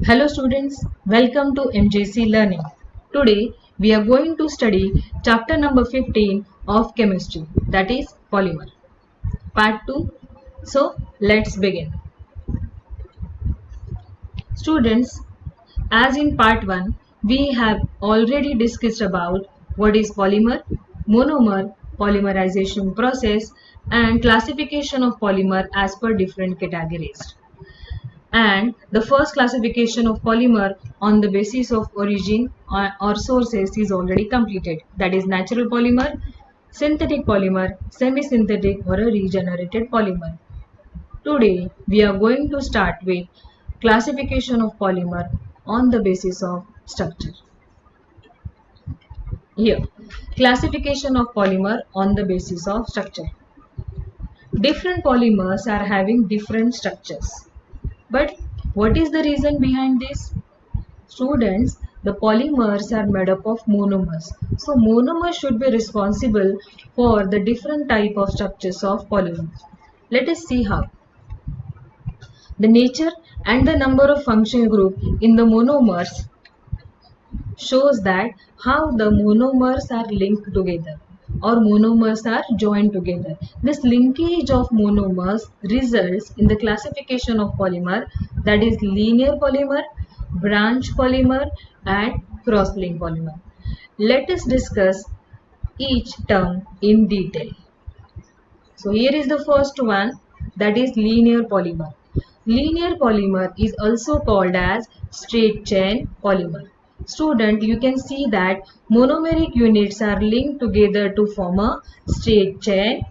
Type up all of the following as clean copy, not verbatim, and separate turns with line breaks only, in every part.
Hello students, welcome to MJC Learning. Today we are going to study chapter number 15 of chemistry, that is polymer. Part 2. So let's begin. Students, as in part 1, we have already discussed about what is polymer, monomer, polymerization process and classification of polymer as per different categories. And the first classification of polymer on the basis of origin or sources is already completed. That is natural polymer, synthetic polymer, semi-synthetic or a regenerated polymer. Today we are going to start with classification of polymer on the basis of structure. Here, classification of polymer on the basis of structure. Different polymers are having different structures. But what is the reason behind this? Students, the polymers are made up of monomers. So monomers should be responsible for the different type of structures of polymers. Let us see how. The nature and the number of functional group in the monomers shows that how the monomers are linked together or monomers are joined together. This linkage of monomers results in the classification of polymer, that is linear polymer, branch polymer and cross-linked polymer. Let us discuss each term in detail. So here is the first one, that is linear polymer. Linear polymer is also called as straight chain polymer. Student, you can see that monomeric units are linked together to form a straight chain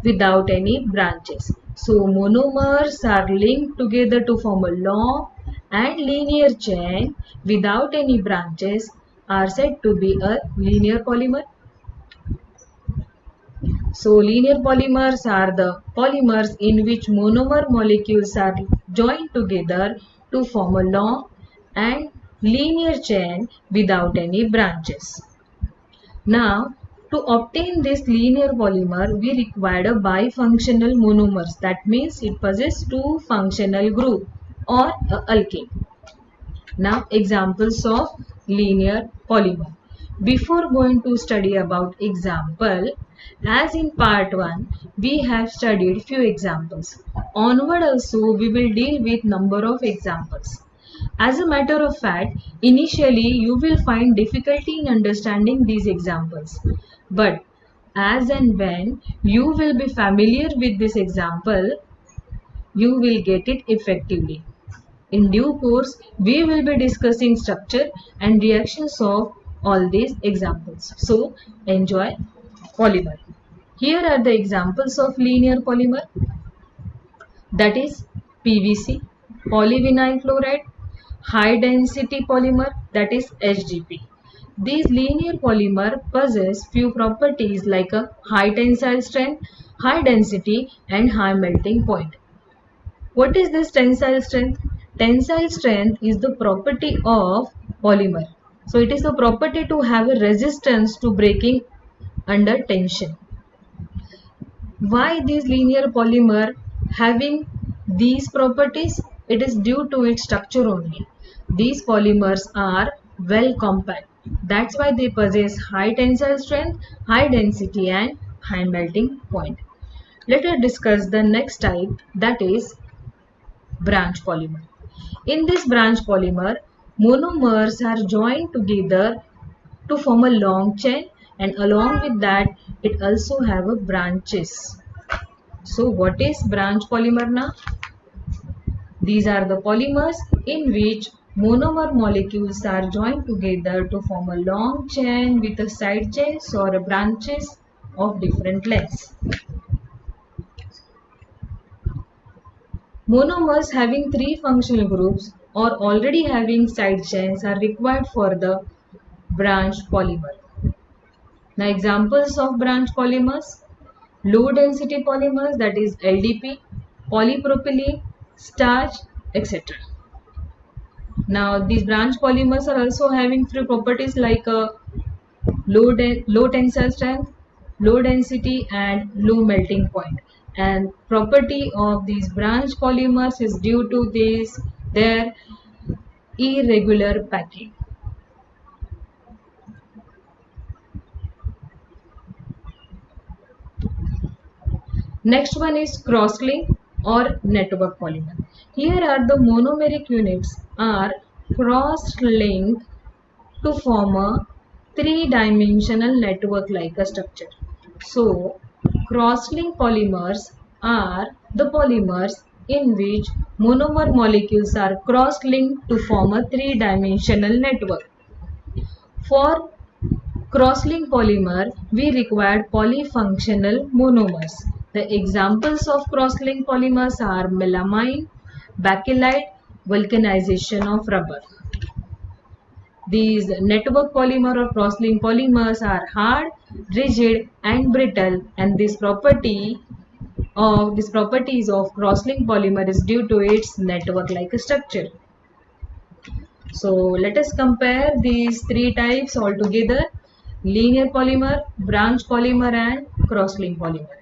without any branches. So monomers are linked together to form a long and linear chain without any branches are said to be a linear polymer. So linear polymers are the polymers in which monomer molecules are joined together to form a long and linear chain without any branches. Now, to obtain this linear polymer, we require a bifunctional monomers. That means it possesses two functional group or a alkane. Now, examples of linear polymer. Before going to study about example, as in part 1, we have studied few examples. Onward also, we will deal with number of examples. As a matter of fact, initially you will find difficulty in understanding these examples. But as and when you will be familiar with this example, you will get it effectively. In due course, we will be discussing structure and reactions of all these examples. So, enjoy polymer. Here are the examples of linear polymer, that is PVC, polyvinyl chloride, high density polymer, that is HDP. These linear polymer possess few properties like a high tensile strength, high density and high melting point. What is this tensile strength? Tensile strength is the property of polymer. So it is the property to have a resistance to breaking under tension. Why these linear polymer having these properties? It is due to its structure only. These polymers are well compact. That's why they possess high tensile strength, high density and high melting point. Let us discuss the next type, that is branch polymer. In this branch polymer, monomers are joined together to form a long chain, and along with that it also have a branches. So what is branch polymer now? These are the polymers in which monomer molecules are joined together to form a long chain with a side chains or branches of different lengths. Monomers having three functional groups or already having side chains are required for the branch polymer. Now examples of branch polymers: low density polymers, that is LDP, polypropylene, starch, etc. Now these branch polymers are also having few properties like low tensile strength, low density and low melting point. And property of these branch polymers is due to this their irregular packing. Next one is cross-link or network polymer. Here are the monomeric units are cross-linked to form a three-dimensional network-like a structure. So, cross-link polymers are the polymers in which monomer molecules are cross-linked to form a three-dimensional network. For cross-link polymer, we required polyfunctional monomers. The examples of cross-link polymers are melamine, bakelite, vulcanization of rubber. These network polymer or cross-link polymers are hard, rigid and brittle, and this properties of cross-link polymer is due to its network-like structure. So let us compare these three types all together: linear polymer, branch polymer and cross-link polymer.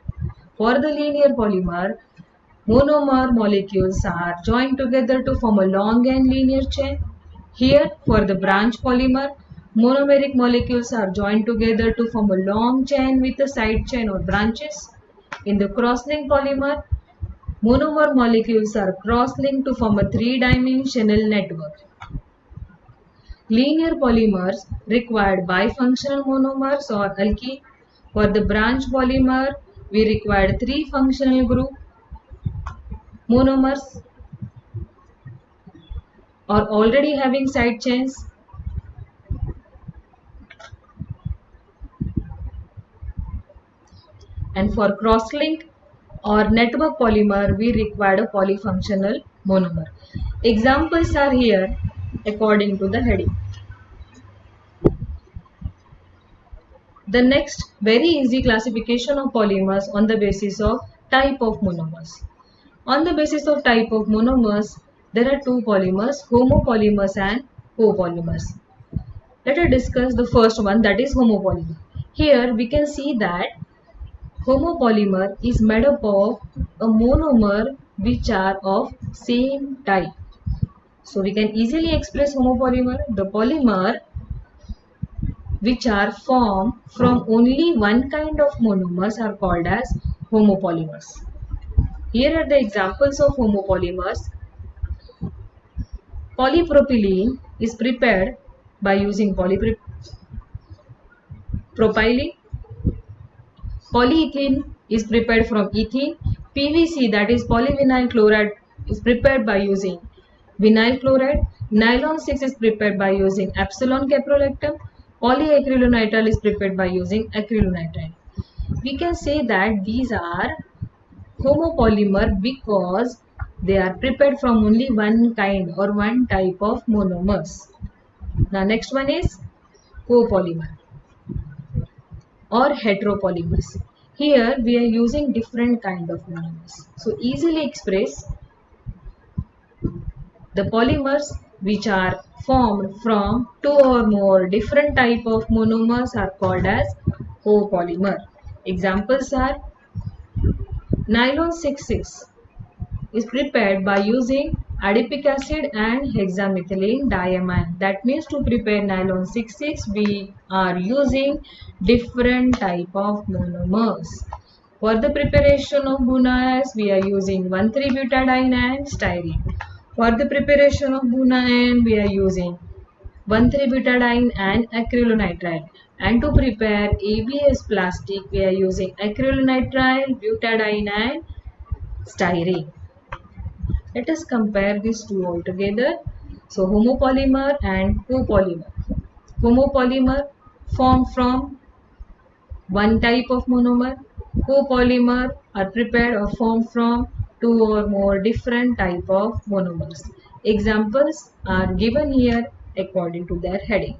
For the linear polymer, monomer molecules are joined together to form a long and linear chain. Here, for the branch polymer, monomeric molecules are joined together to form a long chain with a side chain or branches. In the cross-linked polymer, monomer molecules are cross-linked to form a three-dimensional network. Linear polymers required bifunctional monomers or alkene. For the branch polymer, we required three functional group monomers or already having side chains. And for cross-link or network polymer, we required a polyfunctional monomer. Examples are here according to the heading. The next very easy classification of polymers on the basis of type of monomers. On the basis of type of monomers, there are two polymers, homopolymers and copolymers. Let us discuss the first one, that is homopolymer. Here we can see that homopolymer is made up of a monomer which are of same type. So we can easily express homopolymer. The polymer which are formed from only one kind of monomers are called as homopolymers. Here are the examples of homopolymers. Polypropylene is prepared by using polypropylene. Polyethylene is prepared from ethene. PVC, that is polyvinyl chloride, is prepared by using vinyl chloride. Nylon 6 is prepared by using epsilon caprolactam. Polyacrylonitrile is prepared by using acrylonitrile. We can say that these are homopolymer because they are prepared from only one kind or one type of monomers. Now next one is copolymer or heteropolymers. Here we are using different kind of monomers. So easily express the polymers which are formed from two or more different type of monomers are called as copolymer. Examples are nylon 6,6 is prepared by using adipic acid and hexamethylene diamine. That means to prepare nylon 6,6 we are using different type of monomers. For the preparation of Buna-S we are using 1,3-butadiene and styrene. For the preparation of Buna-N we are using 1,3-butadiene and acrylonitrile. And to prepare ABS plastic we are using acrylonitrile, butadiene and styrene. Let us compare these two all together. So homopolymer and copolymer. Homopolymer formed from one type of monomer. Copolymer are prepared or formed from two or more different type of monomers. Examples are given here according to their heading.